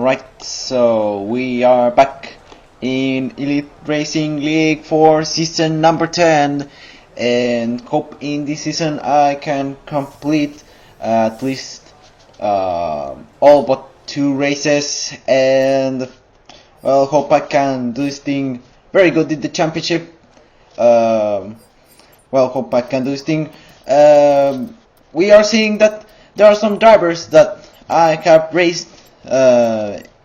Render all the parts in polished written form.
Alright, so we are back in Elite Racing League for season number 10, and hope in this season I can complete at least all but 2 races, and well, hope I can do this thing very good in the championship. Hope I can do this thing. We are seeing that there are some drivers that I have raced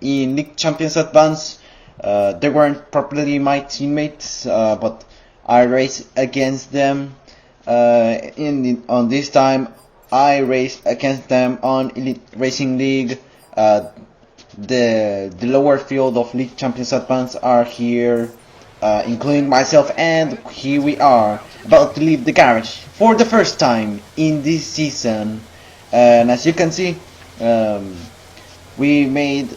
in League Champions Advance. They weren't properly my teammates, but I raced against them. On this time, I raced against them on Elite Racing League. The lower field of League Champions Advance are here, including myself, and here we are about to leave the garage for the first time in this season. And as you can see, we made,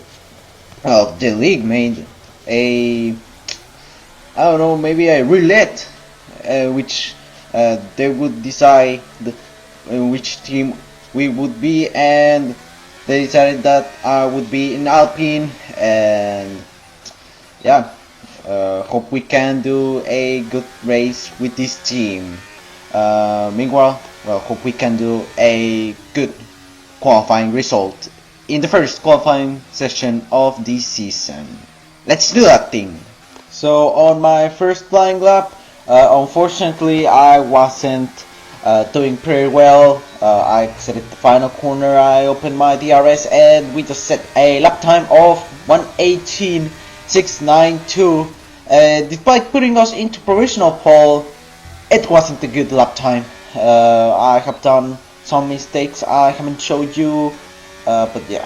the league made maybe a roulette, which they would decide which team we would be, and they decided that I would be in Alpine, and yeah, hope we can do a good race with this team. Meanwhile, hope we can do a good qualifying result in the first qualifying session of this season. Let's do that thing. So on my first flying lap, unfortunately I wasn't doing pretty well. I exited the final corner, I opened my DRS, and we just set a lap time of 1:18.692. Despite putting us into provisional pole, it wasn't a good lap time. I have done some mistakes I haven't showed you, but yeah.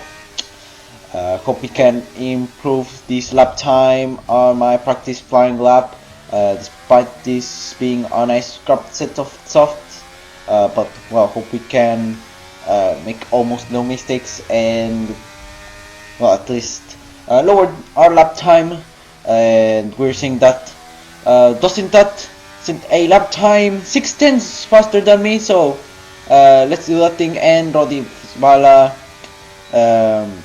Hope we can improve this lap time on my practice flying lap, despite this being on a scrubbed set of softs. But well, hope we can make almost no mistakes and at least lower our lap time. And we're seeing that Dustin sent a lap time 6/10 faster than me, so let's do that thing. And Roddy Bala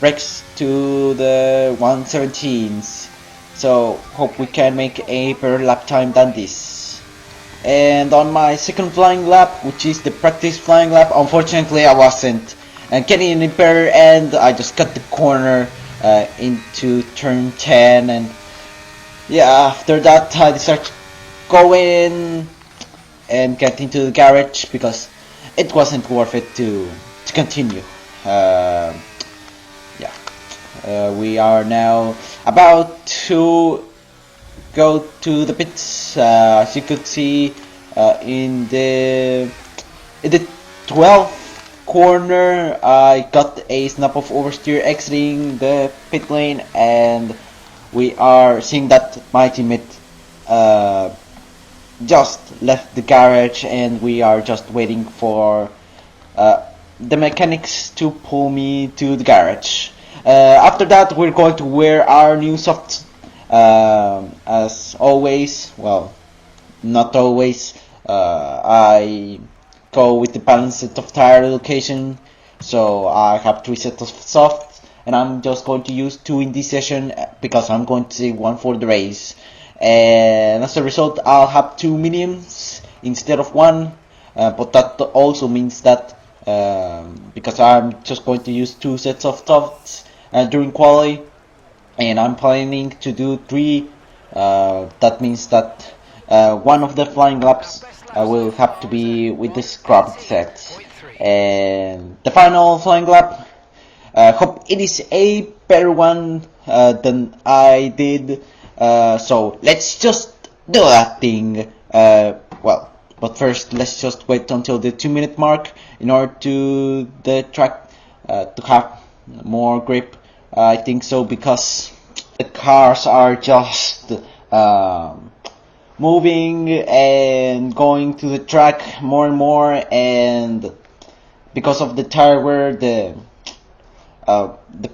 breaks to the 1:17s, so hope we can make a better lap time than this. And on my second flying lap, which is the practice flying lap, unfortunately I wasn't getting any better, and I just cut the corner into turn 10, and yeah, after that I decided to go in and get into the garage because it wasn't worth it to continue. We are now about to go to the pits. As you could see, in the 12th corner, I got a snap of oversteer exiting the pit lane, and we are seeing that my teammate just left the garage, and we are just waiting for the mechanics to pull me to the garage. After that, we're going to wear our new softs. As always, well, not always, I go with the balanced set of tire location, so I have 3 sets of softs, and I'm just going to use 2 in this session because I'm going to save 1 for the race. And as a result, I'll have 2 mediums instead of 1, but that also means that because I'm just going to use 2 sets of softs during quali, and I'm planning to do 3, that means that one of the flying laps will have to be with the scrubbed sets. And the final flying lap, hope it is a better one than I did, so let's just do that thing. But first let's just wait until the 2-minute mark in order to the track to have more grip. I think so, because the cars are just moving and going to the track more and more, and because of the tire wear, the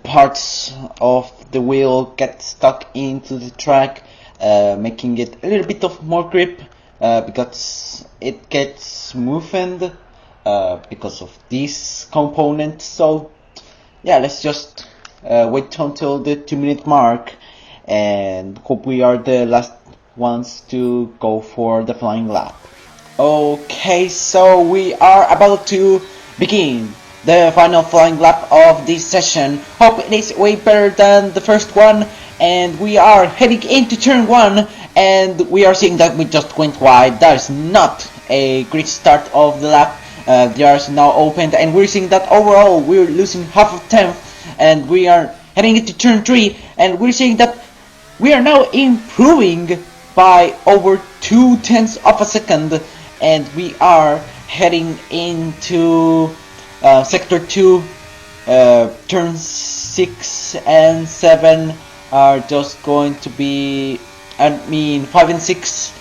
parts of the wheel get stuck into the track, making it a little bit of more grip, because it gets smoothened because of these components. So yeah, let's just wait until the 2 minute mark and hope we are the last ones to go for the flying lap. Okay, so we are about to begin the final flying lap of this session. Hope it is way better than the first one, and we are heading into turn 1, and we are seeing that we just went wide. That is not a great start of the lap. The arrows now opened, and we're seeing that overall we're losing half of 10th, and we are heading into turn 3, and we're seeing that we are now improving by over 0.2 of a second, and we are heading into sector 2. Turns 6 and 7 are just going to be, 5 and 6.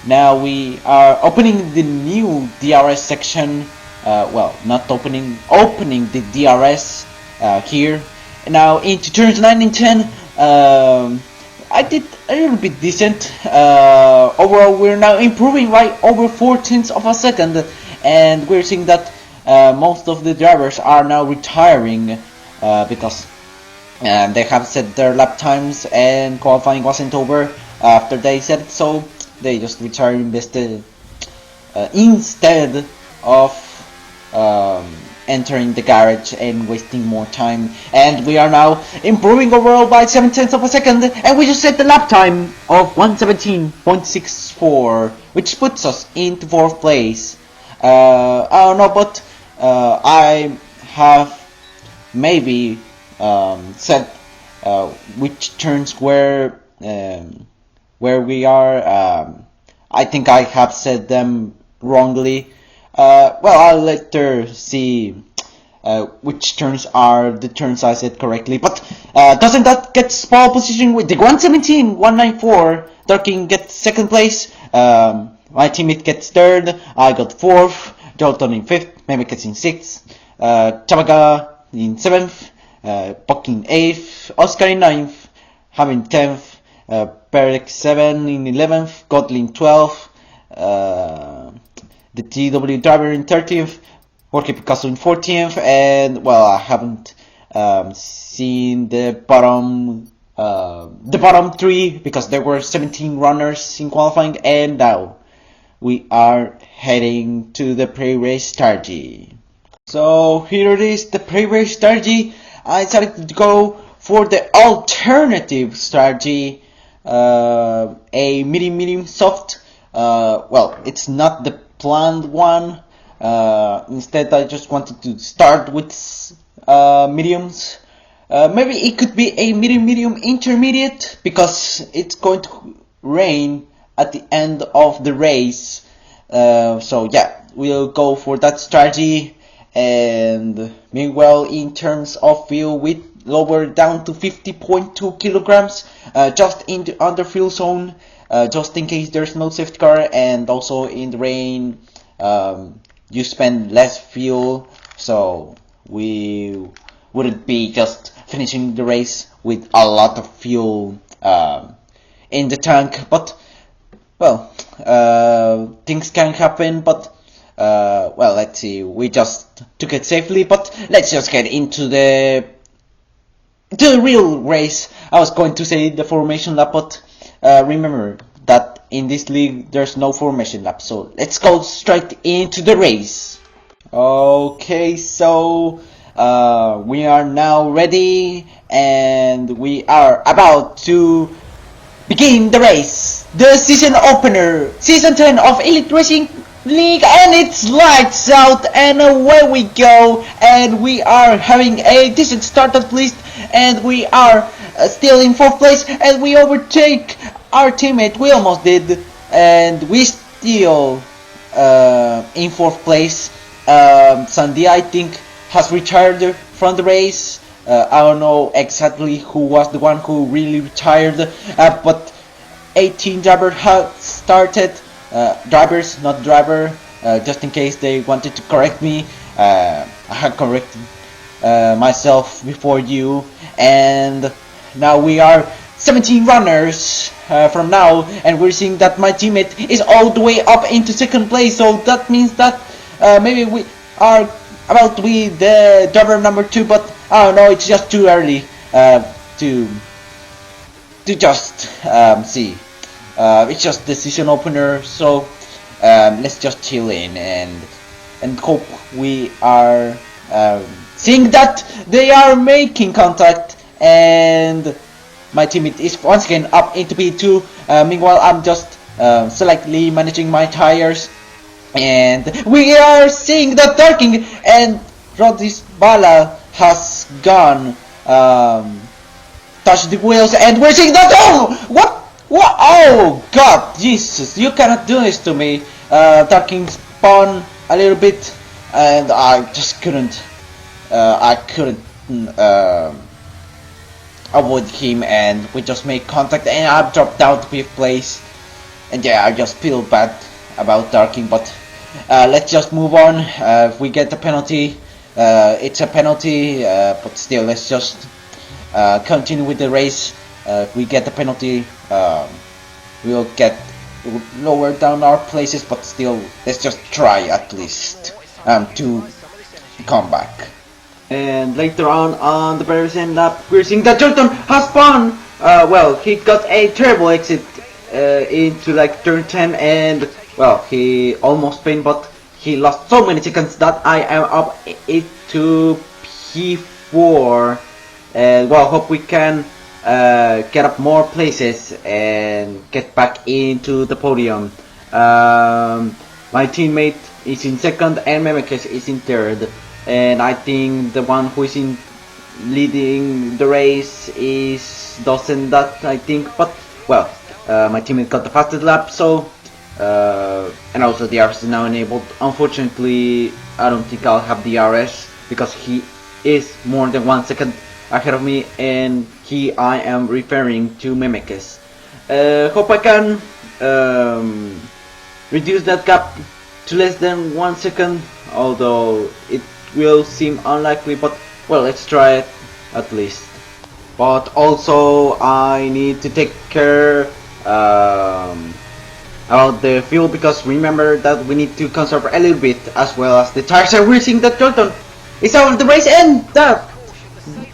Now we are opening the new DRS section. Well, not opening the DRS here. Now into turns 9 and 10. I did a little bit decent. Overall, we're now improving by over 0.4 of a second, and we're seeing that most of the drivers are now retiring because they have set their lap times and qualifying wasn't over after they said it, so they just retired instead of entering the garage and wasting more time. And we are now improving overall by 0.7 of a second, and we just set the lap time of 1:17.64, which puts us into 4th place. I don't know, but I have maybe said which turns where we are. I think I have said them wrongly. Well, I'll later see which turns are the turns I said correctly. But doesn't that get pole position with the 1:17.194? Darking gets 2nd place. My teammate gets 3rd. I got 4th. Jolton in 5th. Mehmet gets in 6th. Chavaga in 7th. Puck in 8th. Oscar in 9th. Ham in 10th. Perek 7 in 11th. Godlin 12th. The TW driver in 13th, Jorge Picasso in 14th, and well, I haven't seen the bottom 3 because there were 17 runners in qualifying, and now we are heading to the pre-race strategy. So here it is, the pre-race strategy. I decided to go for the alternative strategy, a medium soft. Well, it's not the planned one. Instead, I just wanted to start with mediums. Maybe it could be a medium intermediate because it's going to rain at the end of the race. So yeah, we'll go for that strategy. And meanwhile, in terms of fuel, we lower down to 50.2 kilograms, just in the underfuel zone. Just in case there's no safety car, and also in the rain you spend less fuel, so we wouldn't be just finishing the race with a lot of fuel in the tank. But well, things can happen, but well, let's see, we just took it safely. But let's just get into the real race. I was going to say the formation lap, but remember that in this league there's no formation lap, so let's go straight into the race. Okay, so we are now ready, and we are about to begin the race. The season opener, season 10 of Elite Racing League, and it's lights out, and away we go. And we are having a decent start at least, and we are still in 4th place, and we overtake our teammate. We almost did, and we still in 4th place. Sandy, I think, has retired from the race. I don't know exactly who was the one who really retired, but 18 drivers have started. Drivers, not driver, just in case they wanted to correct me. I had corrected myself before you, and now we are 17 runners from now, and we're seeing that my teammate is all the way up into 2nd place, so that means that maybe we are about to be the driver number 2, but I don't know, it's just too early to just see. It's just the season opener, so let's just chill in and hope we are seeing that they are making contact, and my teammate is once again up into P2. Meanwhile, I'm just slightly managing my tires, and we are seeing the Darking, and Rodis Bala has gone. Touch the wheels, and we're seeing that. Oh, what? What? Oh God, Jesus! You cannot do this to me. Darking spawn a little bit, and I just couldn't. I couldn't avoid him, and we just made contact, and I dropped down to 5th place. And yeah, I just feel bad about Darking, but let's just move on. If we get a penalty, it's a penalty, but still, let's just continue with the race. If we get the penalty, we'll get lower down our places, but still, let's just try at least to come back. And later on the very same lap, we're seeing that Jordan has spun. Well, he got a terrible exit into like turn 10, and well, he almost spun, but he lost so many seconds that I am up into P4. And well, hope we can get up more places and get back into the podium. My teammate is in 2nd and Memekes is in 3rd, and I think the one who is in leading the race is Dawson, that I think, but well, my teammate got the fastest lap, so and also the RS is now enabled. Unfortunately, I don't think I'll have the RS because he is more than 1 second ahead of me, and I am referring to Memekes. Hope I can reduce that gap to less than 1 second, although it will seem unlikely, but well, let's try it at least. But also I need to take care about the fuel, because remember that we need to conserve a little bit, as well as the tires are reaching that Jordan is out of the race, and that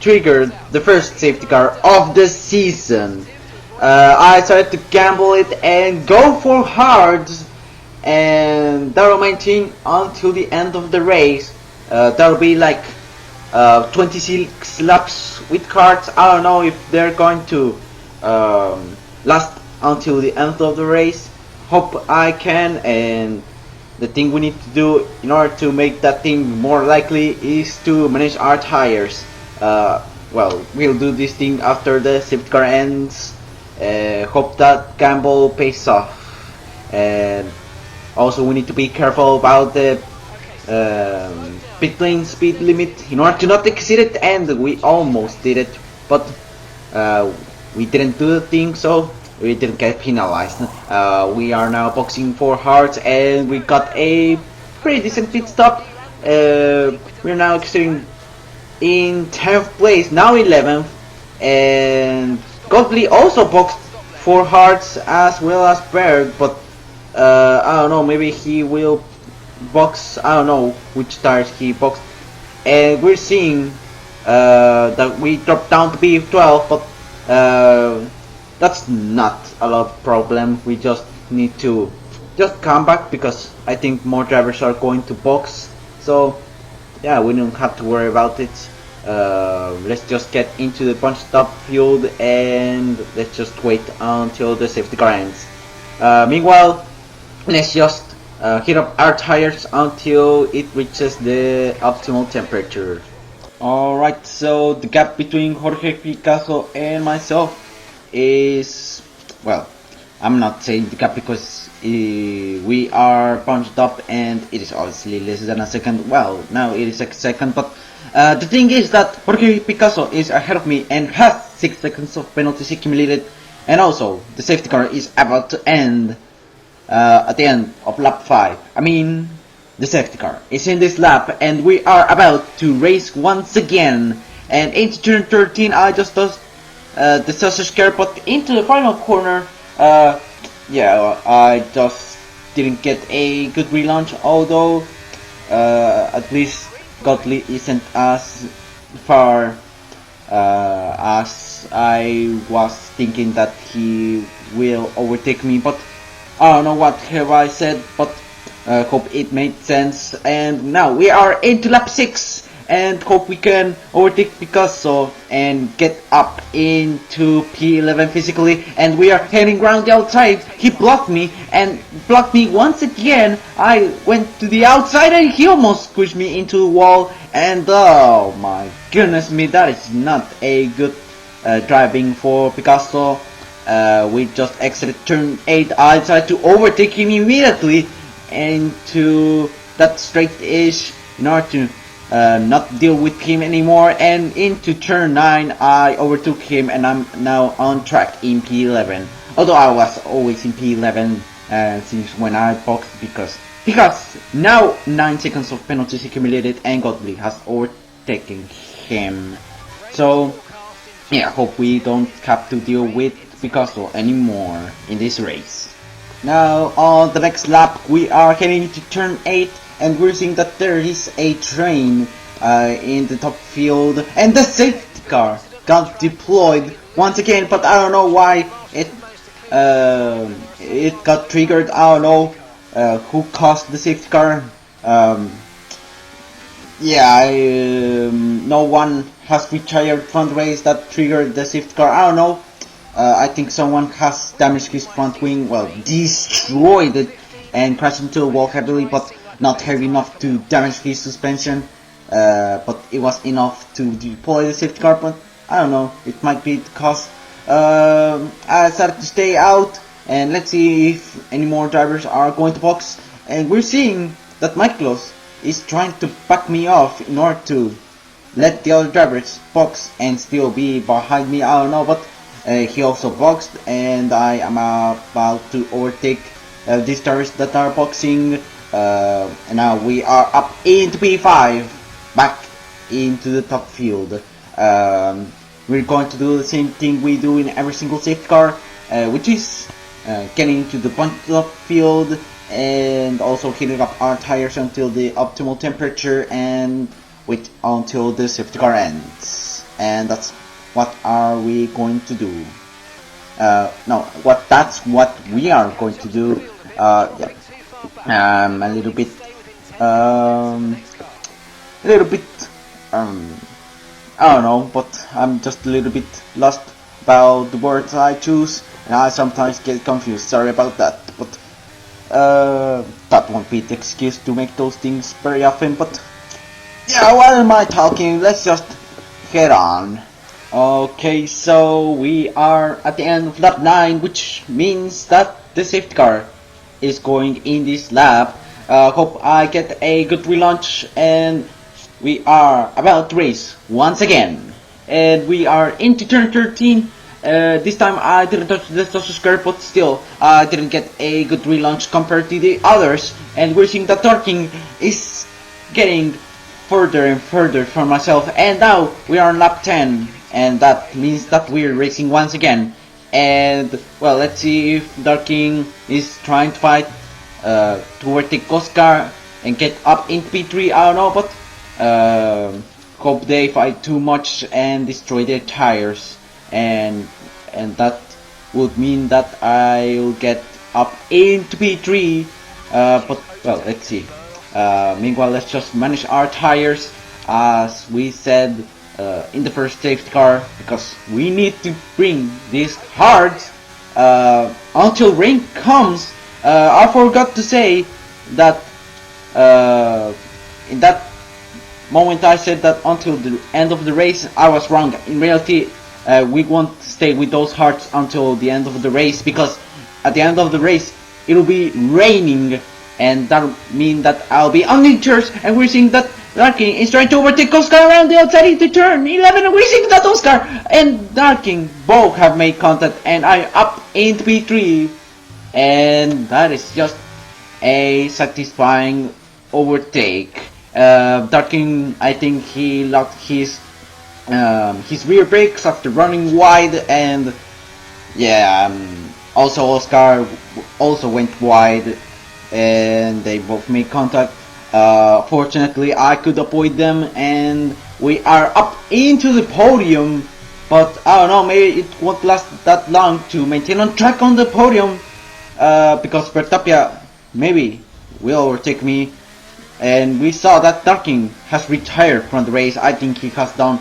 triggered the first safety car of the season. I started to gamble it and go for hard, and that'll maintain until the end of the race. That'll be like 26 laps with carts. I don't know if they're going to last until the end of the race. Hope I can, and the thing we need to do in order to make that thing more likely is to manage our tires. Well, we'll do this thing after the safety car ends. Hope that gamble pays off, and also we need to be careful about the pit lane speed limit in order to not exceed it, and we almost did it, but we didn't do the thing, so we didn't get penalized. We are now boxing for hearts, and we got a pretty decent pit stop. We're now exceeding in 10th place, now 11th, and Godly also boxed 4 hearts as well as Berg, but I don't know, maybe he will box, I don't know which tires he boxed, and we're seeing that we dropped down to P12, but that's not a lot of problem. We just need to just come back, because I think more drivers are going to box, so yeah, we don't have to worry about it. Let's just get into the bunch stop field, and let's just wait until the safety car ends. Meanwhile, let's just heat up our tires until it reaches the optimal temperature. Alright, so the gap between Jorge Picasso and myself is, well, I'm not saying the gap because we are bunched up and it is obviously less than a second. Well, now it is a second, but the thing is that Jorge Picasso is ahead of me and has 6 seconds of penalties accumulated, and also the safety car is about to end at the end of lap 5. I mean, the safety car is in this lap, and we are about to race once again. And into turn 13, I just lost the sausage car, but into the final corner, yeah, I just didn't get a good relaunch, although at least Godly isn't as far, as I was thinking that he will overtake me, but I don't know what have I said, but hope it made sense. And now we are into lap 6, and hope we can overtake Picasso and get up into P11 physically. And we are heading around the outside. He blocked me and blocked me once again. I went to the outside and he almost squished me into the wall. And oh my goodness me, that is not a good driving for Picasso. We just exited turn 8. I decided to overtake him immediately into that straight-ish in order to not deal with him anymore, and into turn 9 I overtook him and I'm now on track in P11. Although I was always in P11 since when I boxed, because now 9 seconds of penalties accumulated and Godly has overtaken him. So yeah, hope we don't have to deal with Picasso anymore in this race. Now on the next lap we are heading to turn 8, and we're seeing that there is a train in the top field, and the safety car got deployed once again, but I don't know why it got triggered. I don't know who caused the safety car. No one has retired front race that triggered the safety car. I don't know. I think someone has damaged his front wing, well, destroyed it and crashed into the wall heavily, but not heavy enough to damage his suspension. But it was enough to deploy the safety car, but I don't know, it might be because I decided to stay out, and let's see if any more drivers are going to box. And we're seeing that Michaelos is trying to back me off in order to let the other drivers box and still be behind me. I don't know, but he also boxed, and I am about to overtake these drivers that are boxing. And now we are up into P5, back into the top field. We're going to do the same thing we do in every single safety car, which is getting to the top field and also heating up our tires until the optimal temperature and wait until the safety car ends. And that's what are we going to do. That's what we are going to do. Yeah. A little bit, I don't know, but I'm just a little bit lost about the words I choose, and I sometimes get confused. Sorry about that, but that won't be the excuse to make those things very often. But yeah, why am I talking? Let's just head on. Okay, so we are at the end of lap 9, which means that the safety car is going in this lap. Hope I get a good relaunch, and we are about to race once again. And we are into turn 13. This time I didn't touch the social skirt, but still I didn't get a good relaunch compared to the others. And we're seeing that torquing is getting further and further from myself. And now we are on lap 10, and that means that we're racing once again. And well, let's see if Darking is trying to fight to overtake Oscar and get up in P3. I don't know, but hope they fight too much and destroy their tires, and that would mean that I'll get up into P3. But well, let's see. Meanwhile, let's just manage our tires as we said in the first safety car, because we need to bring this hard until rain comes. I forgot to say that in that moment I said that until the end of the race. I was wrong. In reality, we won't stay with those hearts until the end of the race, because at the end of the race it'll be raining, and that'll mean that I'll be uninjured. And we're seeing that Darking is trying to overtake Oscar around the outside into turn 11, and we're seeing that Oscar and Darking both have made contact, and I up into P3, and that is just a satisfying overtake. Darking, I think he locked his rear brakes after running wide, and yeah, also Oscar also went wide, and they both made contact. Fortunately, I could avoid them, and we are up into the podium, but I don't know, maybe it won't last that long to maintain on track on the podium, because Vertapia maybe will overtake me. And we saw that Darking has retired from the race. I think he has done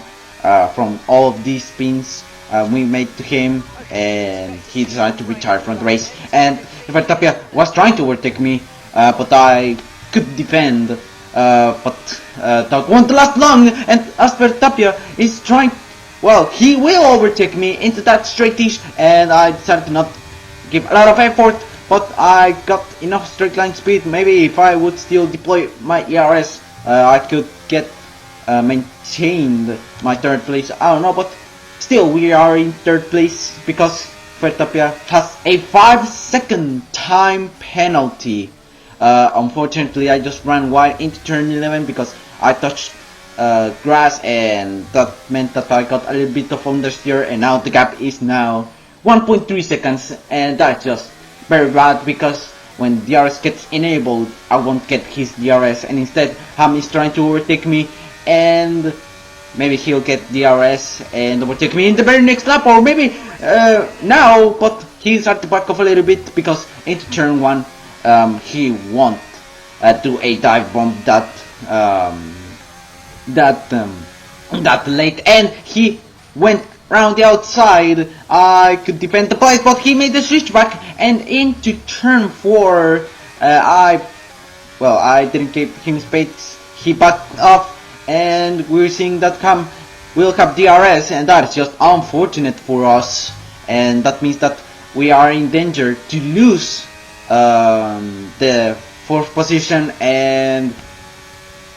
from all of these spins we made to him, and he decided to retire from the race. And Vertapia was trying to overtake me, but I could defend, but that won't last long. And as Vertapia is trying, well, he will overtake me into that straightish, and I decided to not give a lot of effort. But I got enough straight line speed. Maybe if I would still deploy my ERS, I could get maintained my third place. I don't know, but still we are in third place because Vertapia has a 5-second time penalty. Unfortunately, I just ran wide into turn 11 because I touched grass, and that meant that I got a little bit of understeer, and now the gap is now 1.3 seconds, and that's just very bad because when DRS gets enabled, I won't get his DRS, and instead Ham is trying to overtake me, and maybe he'll get DRS and overtake me in the very next lap, or maybe now, but he's at the back of a little bit because into turn 1 he won't do a dive bomb that late, and he went round the outside. I could defend the place, but he made the switch back, and into turn 4 I didn't give him space. He backed off, and we're seeing that Ham will have DRS, and that is just unfortunate for us, and that means that we are in danger to lose the 4th position. And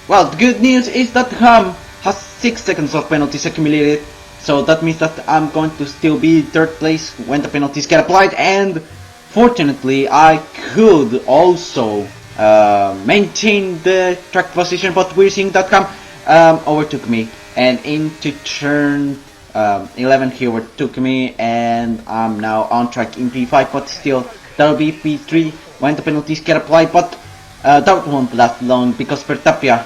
well, the good news is that Ham has 6 seconds of penalties accumulated, so that means that I'm going to still be 3rd place when the penalties get applied, and fortunately I could also maintain the track position, but we're seeing that Ham overtook me, and into turn 11 he overtook me, and I'm now on track in P5, but still that'll be P3 when the penalties get applied. But that won't last long because Vertapia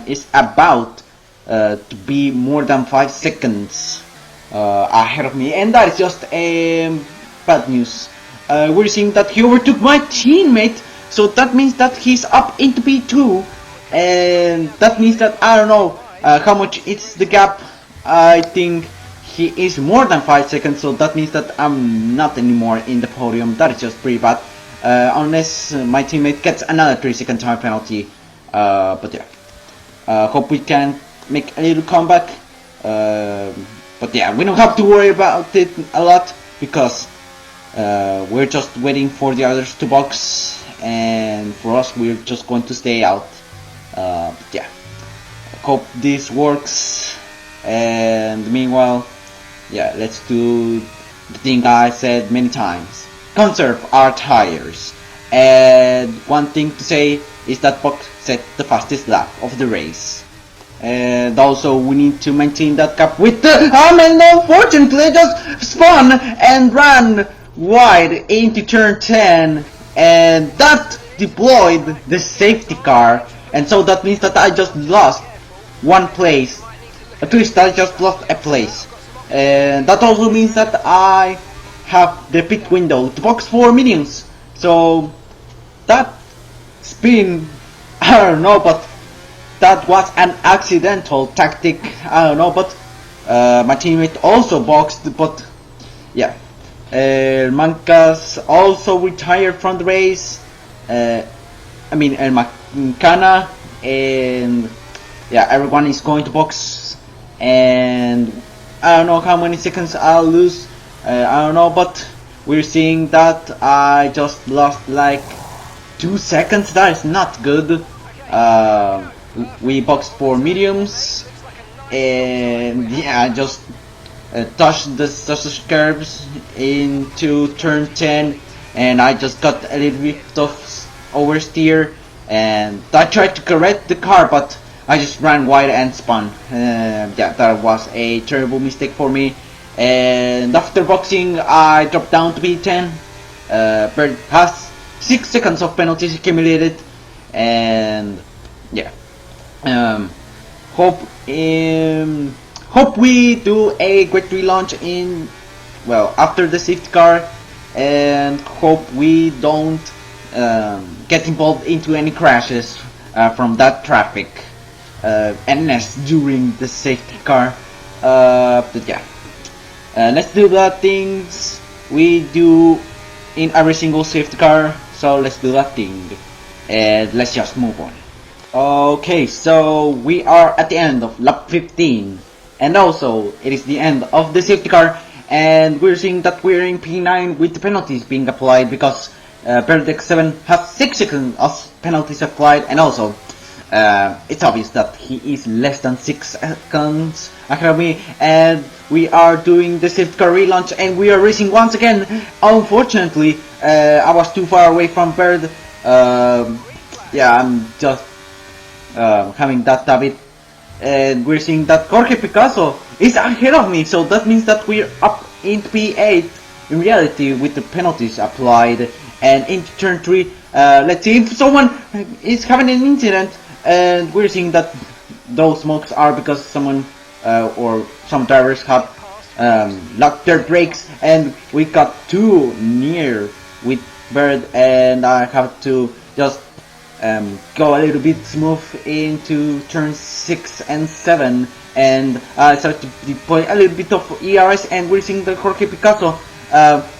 is about to be more than 5 seconds ahead of me, and that is just bad news. We're seeing that he overtook my teammate, so that means that he's up into P2, and that means that I don't know how much it's the gap. I think he is more than 5 seconds, so that means that I'm not anymore in the podium. That is just pretty bad, unless my teammate gets another 3-second time penalty. But yeah, hope we can make a little comeback, but yeah, we don't have to worry about it a lot because we're just waiting for the others to box, and for us we're just going to stay out. But yeah, hope this works, and meanwhile, yeah, let's do the thing I said many times: conserve our tires. And one thing to say is that Box set the fastest lap of the race. And also we need to maintain that gap with the and unfortunately just spun and ran wide into turn 10, and that deployed the safety car, and so that means that I just lost 1 place. At least I just lost a place, and that also means that I have the pit window to box for mediums. So that spin, I don't know, but that was an accidental tactic. I don't know, but my teammate also boxed, but yeah. Mancas also retired from the race. I mean, El Macana, and yeah, everyone is going to box, and I don't know how many seconds I'll lose. I don't know, but we're seeing that I just lost like 2 seconds. That is not good. We boxed for mediums, and yeah, I just touched the sausage curves into turn 10, and I just got a little bit of oversteer, and I tried to correct the car, but I just ran wide and spun. Yeah, that was a terrible mistake for me. And after boxing, I dropped down to P10. Bird has 6 seconds of penalties accumulated, and yeah. Hope hope we do a great relaunch in, well, after the safety car, and hope we don't get involved into any crashes from that traffic NS during the safety car. But yeah, let's do the things we do in every single safety car. So let's do that thing, and let's just move on. Okay, so we are at the end of lap 15, and also it is the end of the safety car, and we're seeing that we're in P9 with the penalties being applied because Vertex 7 has 6 seconds of penalties applied, and also it's obvious that he is less than 6 seconds ahead of me, and we are doing the safety car relaunch, and we are racing once again. Unfortunately, I was too far away from Bird. Yeah, I'm just having that habit, and we're seeing that Jorge Picasso is ahead of me, so that means that we're up in P8 in reality with the penalties applied. And in turn 3, let's see if someone is having an incident, and we're seeing that those smokes are because someone or some drivers have locked their brakes, and we got too near with Bird, and I have to just go a little bit smooth into turns 6 and 7, and start to deploy a little bit of ERS, and we're seeing that Jorge Picasso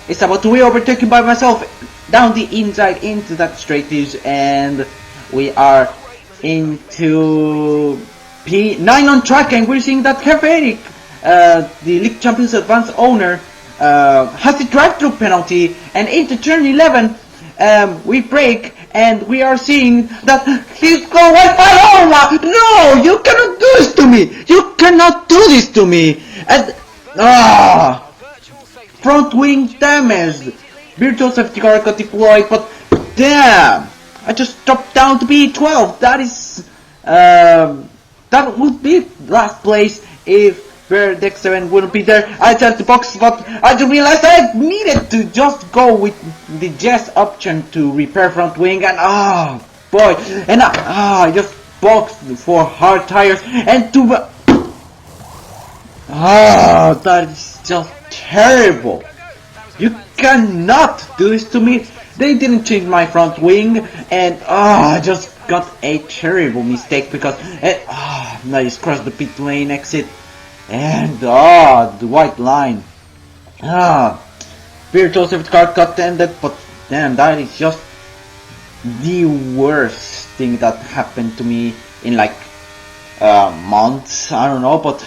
is about to be overtaken by myself down the inside into that straight edge, and we are into P9 on track, and we're seeing that Eric, the League Champions Advanced owner, has the drive-through penalty, and into turn 11 we brake, and we are seeing that he's going Paloma! No! You cannot do this to me! You cannot do this to me! And front wing damaged! Virtual safety car got deployed, but damn! I just dropped down to B12. That is that would be last place if Vertex 7 wouldn't be there. I tried to box, but I just realized I needed to just go with the Jess option to repair front wing, and boy, and I just boxed for hard tires, and that is just terrible. You cannot do this to me. They didn't change my front wing, and I just got a terrible mistake because I just crossed the pit lane exit. And the white line. Virtual safety car got ended, but damn, that is just the worst thing that happened to me in like months. I don't know, but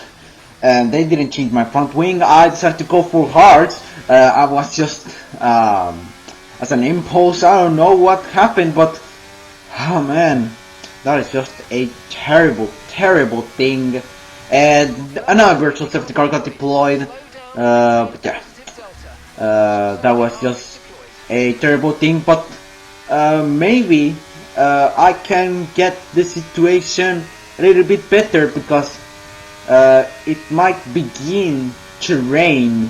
they didn't change my front wing. I decided to go for hards. I was just as an impulse. I don't know what happened, but oh man, that is just a terrible, terrible thing. And another virtual safety car got deployed. But yeah, that was just a terrible thing. But maybe I can get the situation a little bit better, because it might begin to rain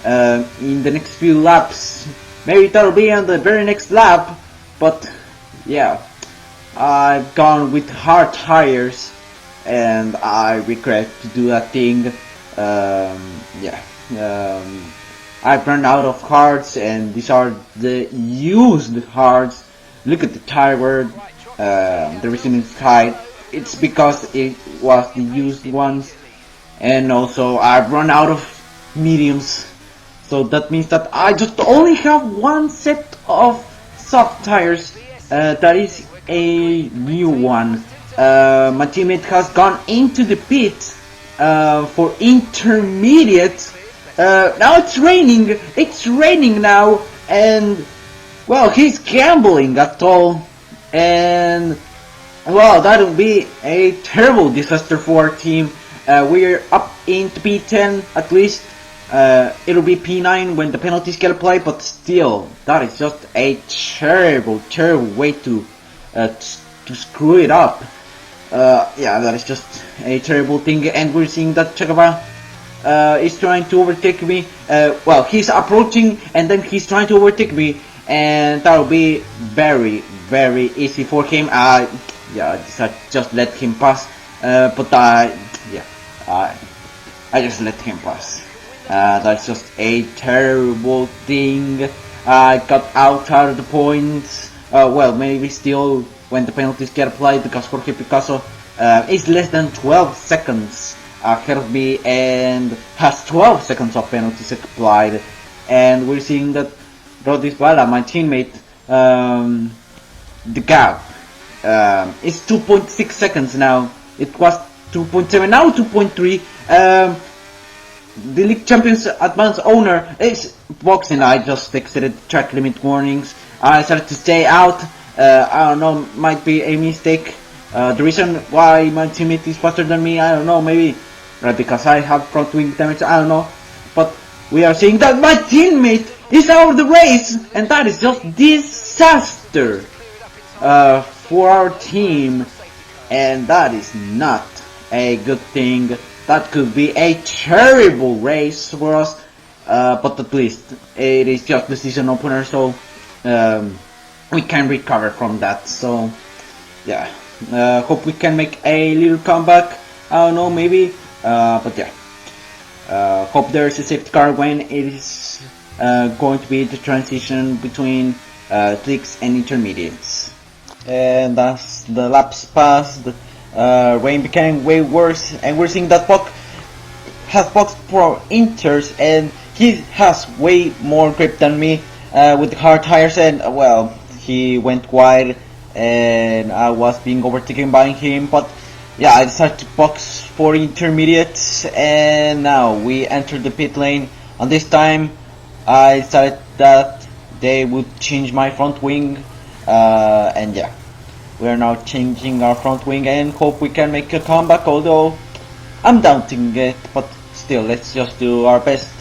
in the next few laps. Maybe that'll be on the very next lap. But yeah, I've gone with hard tires, and I regret to do that thing. I've run out of cards, and these are the used cards. Look at the tire wear, the resistance height. It's because it was the used ones, and also I've run out of mediums. So that means that I just only have one set of soft tires. That is a new one. My teammate has gone into the pit for intermediate. Now it's raining. It's raining now, and well, he's gambling at all, and well, that would be a terrible disaster for our team. We're up into P10 at least. It'll be P9 when the penalties get applied, but still, that is just a terrible, terrible way to screw it up. Yeah, that is just a terrible thing, and we're seeing that Chagava is trying to overtake me. Well, he's approaching, and then he's trying to overtake me, and that'll be very, very easy for him. Yeah, I just let him pass, but yeah, I, I just let him pass. That's just a terrible thing. I got out of the points. Well, maybe still when the penalties get applied because Jorge Picasso is less than 12 seconds ahead of me and has 12 seconds of penalties applied. And we're seeing that Rodis Bala, my teammate, the gap is 2.6 seconds now. It was 2.7, now 2.3. The league champions advance owner is boxing. I just exited track limit warnings. I started to stay out. I don't know, might be a mistake. The reason why my teammate is faster than me, I don't know, maybe because I have front wing damage, I don't know. But we are seeing that my teammate is out of the race, and that is just disaster for our team, and that is not a good thing. That could be a terrible race for us, but at least it is just the season opener, so we can recover from that. So yeah, hope we can make a little comeback. I don't know, maybe, but yeah. Hope there's a safety car when it is going to be the transition between tricks and intermediates. And as the laps passed, rain became way worse, and we're seeing that Puck has boxed for Inters, and he has way more grip than me with the hard tires, and well, he went wide, and I was being overtaken by him, but yeah, I decided to box for intermediates, and now we enter the pit lane. And this time, I decided that they would change my front wing, and yeah, we are now changing our front wing and hope we can make a comeback. Although I'm doubting it, but still, let's just do our best.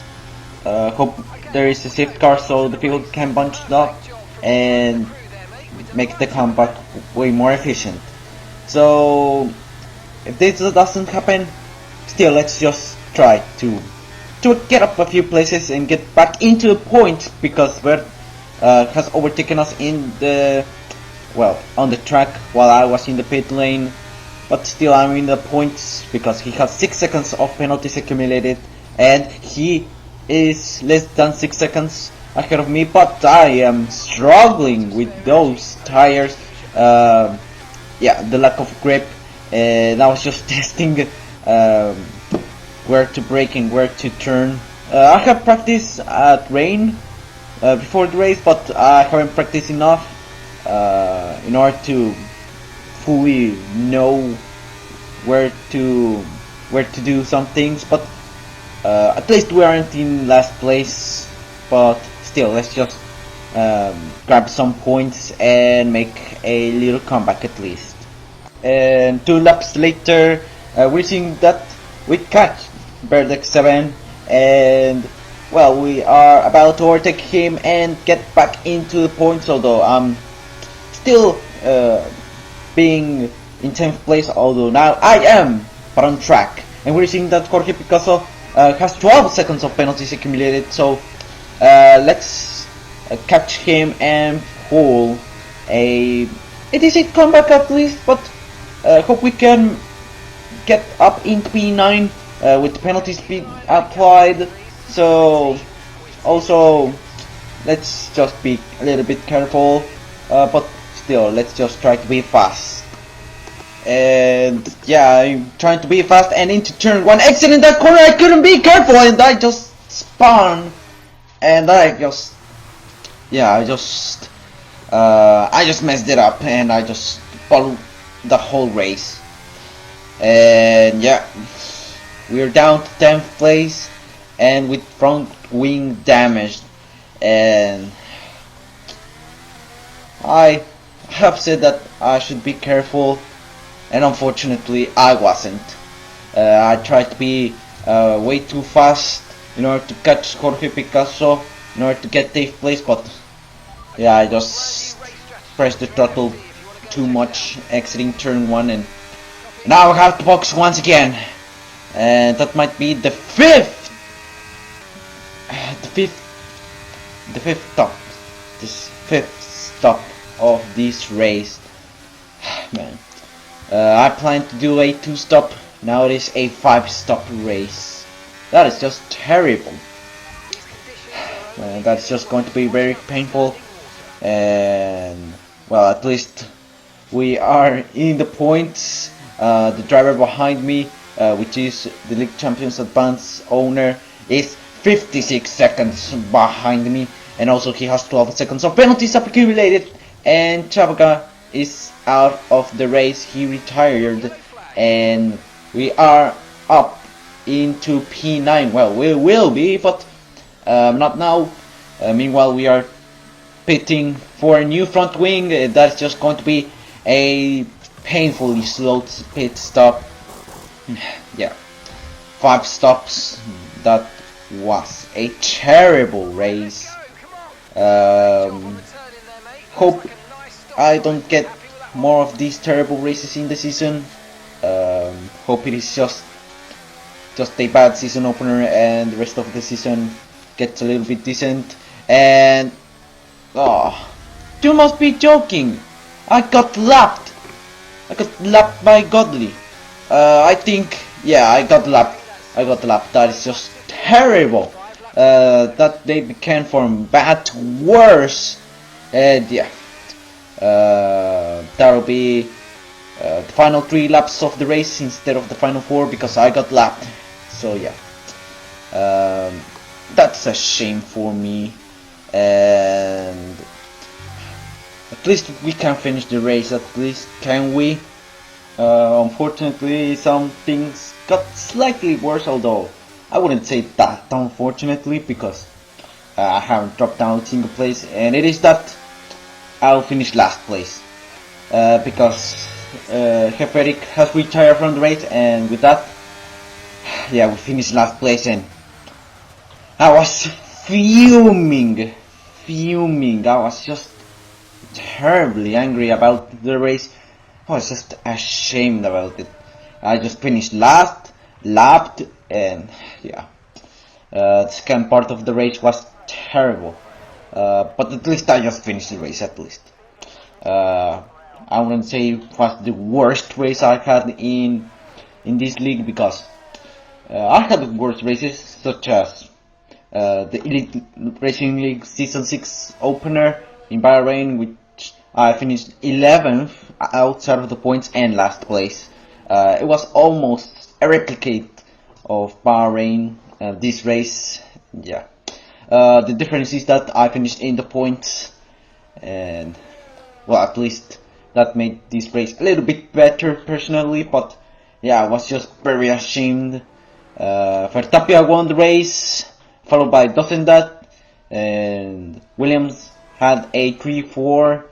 Hope there is a safety car so the people can bunch it up and make the comeback way more efficient. So if this doesn't happen, still let's just try to get up a few places and get back into the point, because Bert has overtaken us in the, well, on the track while I was in the pit lane, but still I'm in the points because he has 6 seconds of penalties accumulated and he is less than 6 seconds ahead of me, but I am struggling with those tires. Yeah, the lack of grip, and I was just testing where to brake and where to turn. I have practiced at rain before the race, but I haven't practiced enough in order to fully know where to do some things. But at least we aren't in last place, but still let's just grab some points and make a little comeback at least. And 2 laps later, we're seeing that we catch Berdek 7, and well, we are about to overtake him and get back into the points, although I'm still being in 10th place, although now I am but on track. And we're seeing that Jorge Picasso has 12 seconds of penalties accumulated, so let's catch him and pull a decent comeback at least, but hope we can get up in P9 with the penalties being applied. So also let's just be a little bit careful, but still let's just try to be fast. And yeah, I'm trying to be fast, and into turn 1 exit in that corner I couldn't be careful and I just spun, and I just messed it up and I just followed the whole race. And yeah, we're down to 10th place and with front wing damaged, and I have said that I should be careful, and unfortunately I wasn't. I tried to be way too fast in order to catch Jorge Picasso, in order to get 8th place, but yeah, I just pressed the throttle too much exiting turn 1, and now I have to box once again, and that might be the fifth stop of this race. Man, I plan to do a 2-stop, now it is a 5-stop race. That is just terrible. That's just going to be very painful, and well, at least we are in the points. The driver behind me, which is the League Champions Advance owner, is 56 seconds behind me, and also he has 12 seconds of penalties accumulated, and Chavaga is out of the race. He retired, and we are up into P9. Well, we will be, but not now. Meanwhile, we are pitting for a new front wing. That's just going to be a painfully slow pit stop. Yeah, 5 stops. That was a terrible race. Hope I don't get more of these terrible races in the season. Hope it is just a bad season opener, and the rest of the season gets a little bit decent. And you must be joking! I got lapped. By Godly. I think, yeah, I got lapped. That is just terrible. That they became from bad to worse. And yeah, that'll be the final 3 laps of the race instead of the final 4, because I got lapped. So yeah, that's a shame for me. And at least we can finish the race, at least, can we? Unfortunately, some things got slightly worse, although I wouldn't say that unfortunately, because I haven't dropped down a single place, and it is that I'll finish last place, because Heferic has retired from the race, and with that, yeah, we finished last place, and I was fuming. I was just terribly angry about the race. I was just ashamed about it. I just finished last, lapped, and yeah, the second part of the race was terrible. But at least I just finished the race, at least. I wouldn't say it was the worst race I had in this league, because I had worse races, such as the Elite Racing League Season 6 opener in Bahrain, which I finished 11th outside of the points and last place. It was almost a replicate of Bahrain, this race. Yeah, the difference is that I finished in the points, and well, at least that made this race a little bit better personally. But yeah, I was just very ashamed. Verstappen won the race, followed by Dosendat, and Williams had a 3-4,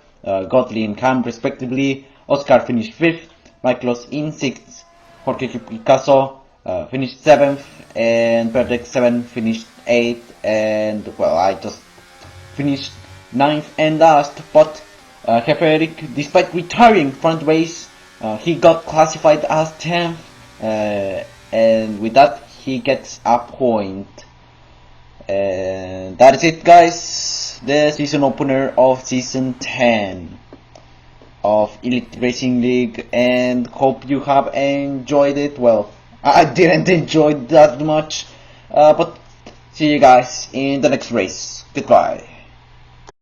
Gottlieb and Cam respectively. Oscar finished 5th, Michaelos in 6th, Jorge Picasso finished 7th, and Perdek 7 finished 8th, and well, I just finished 9th and last. But Heferic, despite retiring front race, he got classified as 10th, and with that he gets a point. And that is it, guys. The season opener of season 10 of Elite Racing League, and hope you have enjoyed it. Well, I didn't enjoy it that much, but see you guys in the next race. Goodbye.